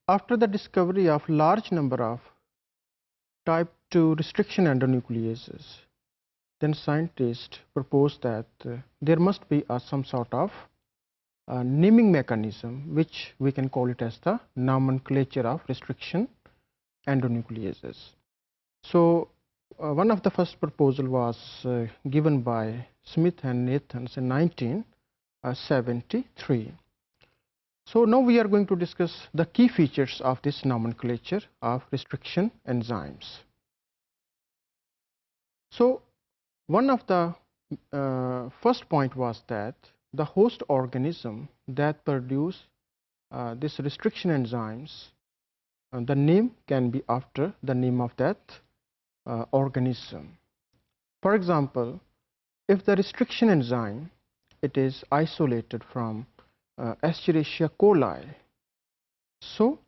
After the discovery of large number of type 2 restriction endonucleases, then scientists proposed that there must be some sort of naming mechanism, which we can call it as the nomenclature of restriction endonucleases. So one of the first proposal was given by Smith and Nathans in 1973. So now we are going to discuss the key features of this nomenclature of restriction enzymes. So one of the first point was that the host organism that produce this restriction enzymes, the name can be after the name of that organism. For example, if the restriction enzyme, it is isolated from Escherichia coli, so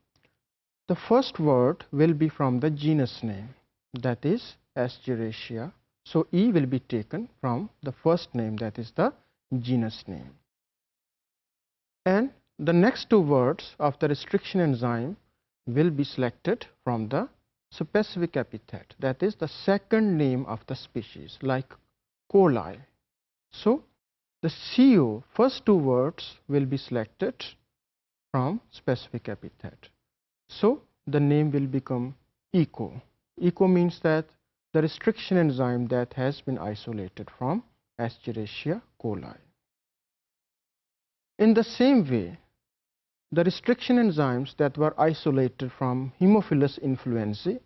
the first word will be from the genus name, that is Escherichia. So E will be taken from the first name, that is the genus name. And the next two words of the restriction enzyme will be selected from the specific epithet, that is the second name of the species, like coli. So the CO, first two words will be selected from specific epithet. So the name will become ECO. ECO means that the restriction enzyme that has been isolated from Escherichia coli. In the same way, the restriction enzymes that were isolated from Haemophilus influenzae,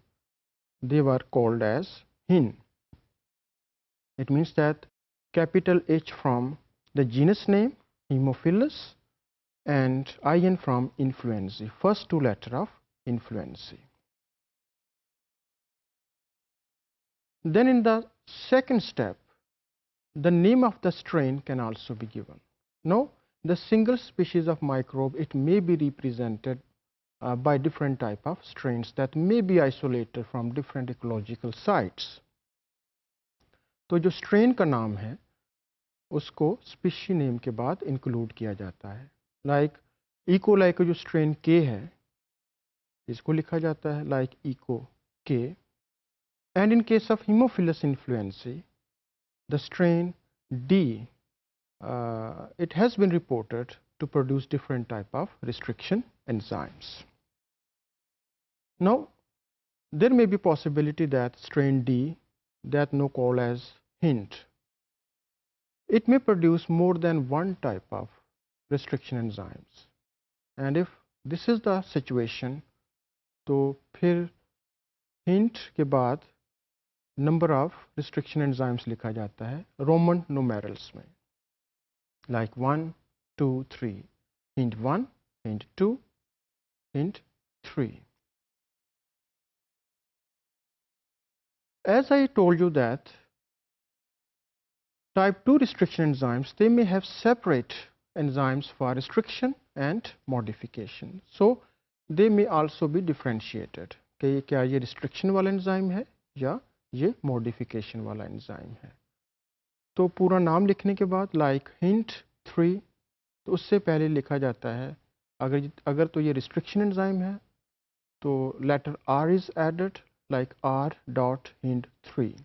they were called as HIN. It means that capital H from the genus name Haemophilus and IN from influenzae, first two letters of influenzae. Then in the second step, the name of the strain can also be given. Now, the single species of microbe, it may be represented by different type of strains that may be isolated from different ecological sites. तो जो strain का नाम है उसको species name के बाद include किया जाता है. Like E. coli का जो strain K है इसको लिखा जाता है like ECO K. And in case of Haemophilus influenzae, the strain D, it has been reported to produce different type of restriction enzymes. Now, there may be possibility that strain D, that now called as HINT, it may produce more than one type of restriction enzymes. And if this is the situation, तो फिर HINT के बाद number of restriction enzymes लिखा जाता है Roman numerals में, like 1, 2, 3, hint 1, hint 2, hint 3. As I told you that type 2 restriction enzymes, they may have separate enzymes for restriction and modification. So they may also be differentiated कि क्या ये restriction वाला enzyme है या ये modification वाला enzyme है. तो पूरा नाम लिखने के बाद like hint 3, तो उससे पहले लिखा जाता है अगर तो ये restriction एंजाइम है तो letter R is added like R dot hint 3.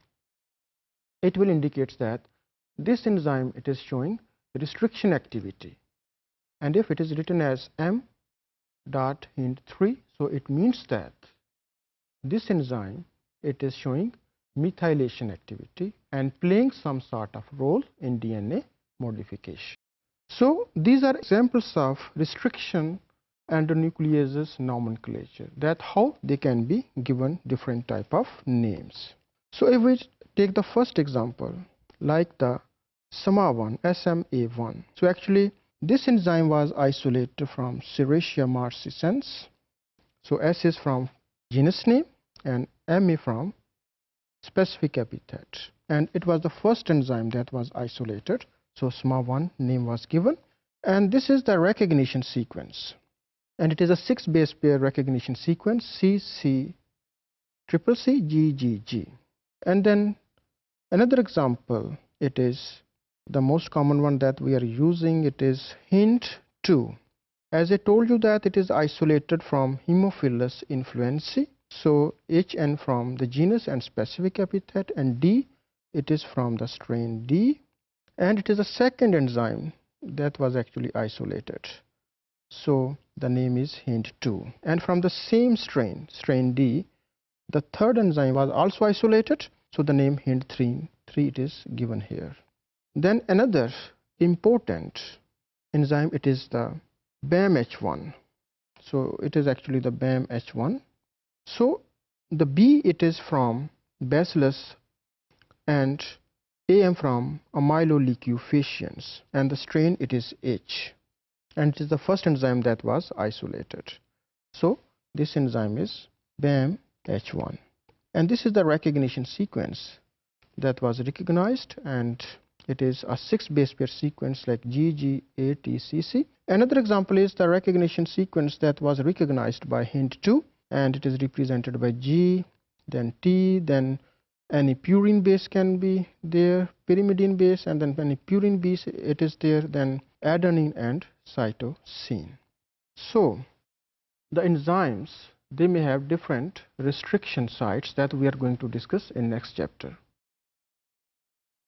It will indicate that this enzyme, it is showing restriction activity, and if it is written as M dot hint 3, so it means that this enzyme, it is showing methylation activity and playing some sort of role in DNA modification. So these are examples of restriction endonucleases nomenclature, that how they can be given different type of names. So if we take the first example, like the SMA1, SMA1. So actually this enzyme was isolated from Serratia marcescens. So S is from genus name and MA from specific epithet, and it was the first enzyme that was isolated, so SMA1 name was given. And this is the recognition sequence, and it is a 6 base pair recognition sequence CC triple C GGG. And then another example, it is the most common one that we are using, it is hint 2. As I told you that it is isolated from Haemophilus influenzae. So HN from the genus and specific epithet, and D, it is from the strain D, and it is a second enzyme that was actually isolated. So the name is HIND2. And from the same strain, strain D, the third enzyme was also isolated. So the name HIND3 it is given here. Then another important enzyme, it is the BAMH1. So it is actually the BAMH1. So the B, it is from Bacillus, and AM from Amyloleucofaciens, and the strain, it is H, and it is the first enzyme that was isolated. So this enzyme is BAMH1, and this is the recognition sequence that was recognized, and it is a 6 base pair sequence like GGATCC. Another example is the recognition sequence that was recognized by HIND2, and it is represented by G, then T, then any purine base can be there, pyrimidine base, and then any purine base it is there, then adenine and cytosine. So the enzymes, they may have different restriction sites that we are going to discuss in next chapter.